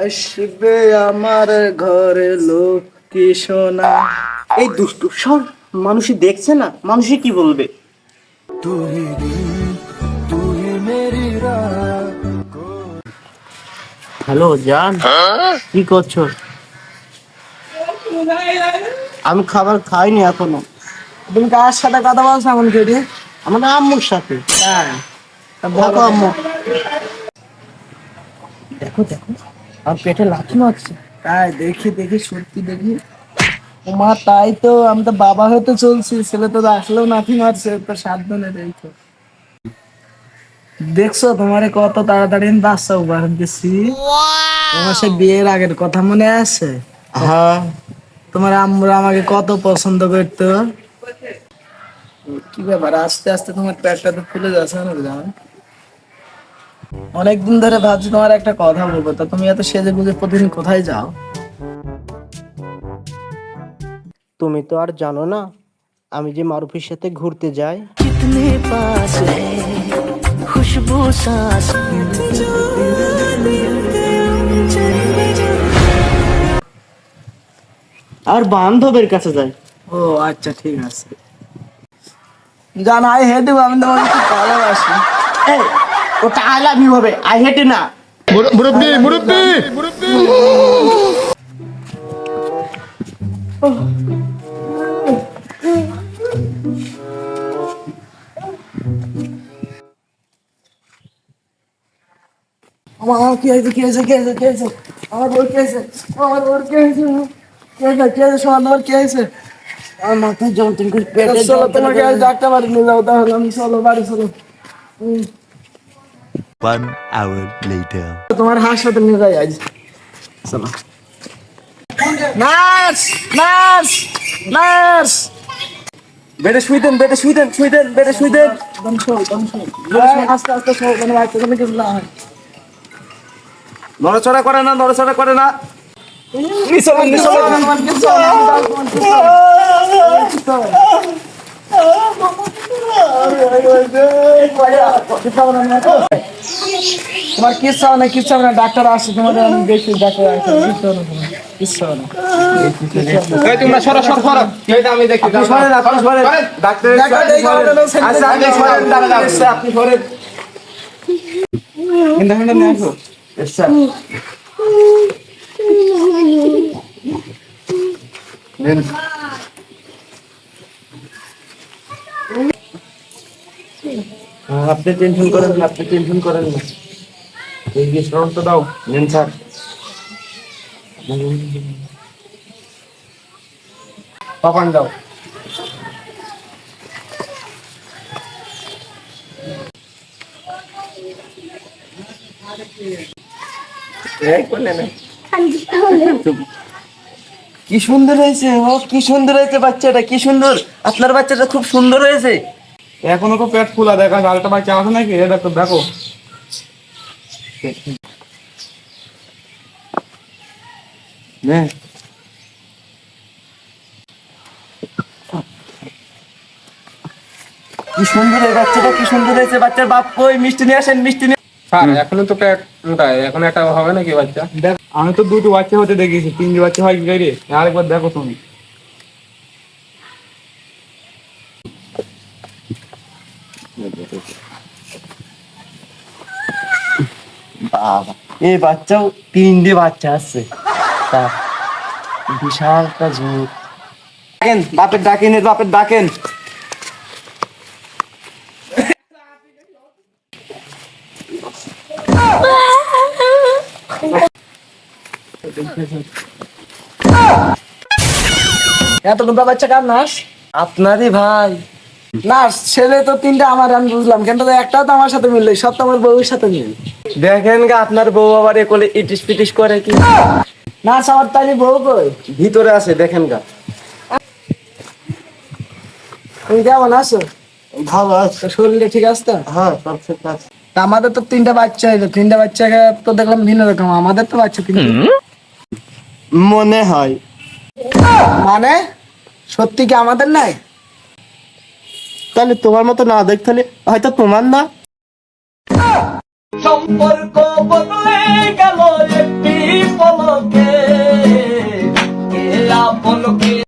আসবে আমার ঘরে লক্ষ্মী সোনা। এই দুষ্টু সর, মানুষই দেখছে না, মানুষই কি বলবে। হ্যালো জান, কি করছো? আমি খাবার খাইনি এখনো। তুমি কার সাথে কথা বলছো এমন করে? আমার আম্মুর সাথে। তাই? তা দেখো বলো আম্মু, দেখো দেখো, আর পেটে লাথি মারছে। তাই? দেখি দেখি, সত্যি দেখি। ওমা, তাই তো, আমি তো বাবা হতে চলছি, ছেলে তো আসলেও নাথি মারছে, তো সাবধানে দেখো। দেখছো তোমারে কত তাড়াতাড়ি আমি বাচ্চা উপহার দিচ্ছি। তোমার সে বিয়ের আগের কথা মনে আছে? হ্যাঁ, তোমার আম্মুরা আমাকে কত পছন্দ করতো। কি ব্যাপার, আস্তে আস্তে তোমার পেটটা তো ফুলে যাচ্ছে না জানো? অনেকদিন ধরে ভাবছি তোমার একটা কথা বলবো, তা তুমি এত সেজে গুজে প্রতিদিন কোথায় যাও? তুমি তো আর জানো না আমি যে মারুফির সাথে ঘুরতে যাই। আর বান্ধবের কাছে যাই। ও আচ্ছা, ঠিক আছে। জানো, আই হেট ইউ, আমি তোমাকে খুব ভালোবাসি। এই, ওটা আই লাভ ইউ হবে, আই হেট না। মুরব্বি মুরব্বি আমার কি হয়েছে, কি হয়েছে, কি হয়েছে, কি হয়েছে? আমার বোর কি হয়েছে? আমার বোর কি হয়েছে? কি হয়েছে, কি হয়েছে? সোনা, তোমার কি হয়েছে? আমার মাথায় যন্ত্রণা করে, পেটে চলো, যন্ত্রণা তোমাকে করে। আজ ডাক্তার বাড়ি নিয়ে যাবো তাহলে। আমি চলো, বাড়ি চলো। 1 hour later. তোমার হাসপাতাল নিয়ে যাই আজ। চলো। Nurse, nurse, nurse! বেডে শুই দেন, বেডে শুই দেন, শুই দেন, বেডে শুই দেন। দম শো, দম শো। আস্তে আস্তে শো, মানে বাচ্চা কোনো কিছু না হয়। নড়াচড়া করে না, নড়াচড়া করে না। নিচলে, নিচলে। তোমার কিছু হবে না, তোমার কিছু হবে না। কিছু হবে না। তোমার কিচ্ছু হবে না, কিচ্ছু হবে না। ডাক্তার আসছে, তোমার আমি দেখি, ডাক্তার আসছে, কিচ্ছু হবে না, কিচ্ছু হবে না। তোমরা সরো সরো সরো, আমি দেখি। আপনি সরেন, আপনি সরেন। ডাক্তার ডাক্তার দেখে আমাদের লোক ছেড়ে আচ্ছা, আপনি দিন। সরেন, দাঁড়ান। এসছে, আপনি সরেন। ইন্দাখানটা নিয়ে আসো। এসছে। নেন। আপনি টেনশন করেন না, আপনি টেনশন করেন না। এই বিশ্রামটা দাও। নেন স্যার। পাপান দাও। কি সুন্দর হয়েছে, ও কি সুন্দর হয়েছে বাচ্চাটা, কি সুন্দর। আপনার বাচ্চাটা খুব সুন্দর হয়েছে। এখনো তো পেট ফুলা দেখা, আরেকটা বাচ্চা আছে নাকি? এ দেখো দেখো। নে। কি সুন্দর এই বাচ্চাটা, কি সুন্দর হয়েছে। বাচ্চার বাপ কই? মিষ্টি নিয়ে আসেন, মিষ্টি নিয়ে। স্যার এখনো তো পেট মোটা, এখন একটা হবে নাকি বাচ্চা? দেখ, আমি তো দুটো বাচ্চা হতে দেখেছি, তিনটি বাচ্চা হয় কি রে? আরেকবার দেখো তুমি। বাবা, এই বাচ্চাও তিনটে বাচ্চা আছে। তা বিশাল একটা ঝোঁক। ডাকেন, বাপের ডাকেন, এর বাপের ডাকেন। এতগুলো বাচ্চা কার নার্স? আপনারই ভাই। নার্স ছেলে তো তিনটা আমার, আমি বুঝলাম, কিন্তু একটাও তো আমার সাথে মিললে, সব তো আমার বউয়ের সাথে মিল। দেখেন গা, আপনার বউ আবার কোলে ইটিস পিটিস করে কি? নার্স আমার, তাই বউ কই? ভিতরে আছে, দেখেন গা। তুমি কেমন আছো? ভালো আছে। শরীরে ঠিক আছে তো? হ্যাঁ, সব ঠিক আছে। তা আমাদের তো তিনটা বাচ্চা হইলো, তিনটা বাচ্চাকে তো দেখলাম ভিন্ন রকম, আমাদের তো বাচ্চা তিনটা। মনে হয়। মানে সত্যি কি আমাদের নাই? তাহলে তোমার মতো না দেখতে হলে হয়তো তোমার না। সম্পর্ক বদলে গেল।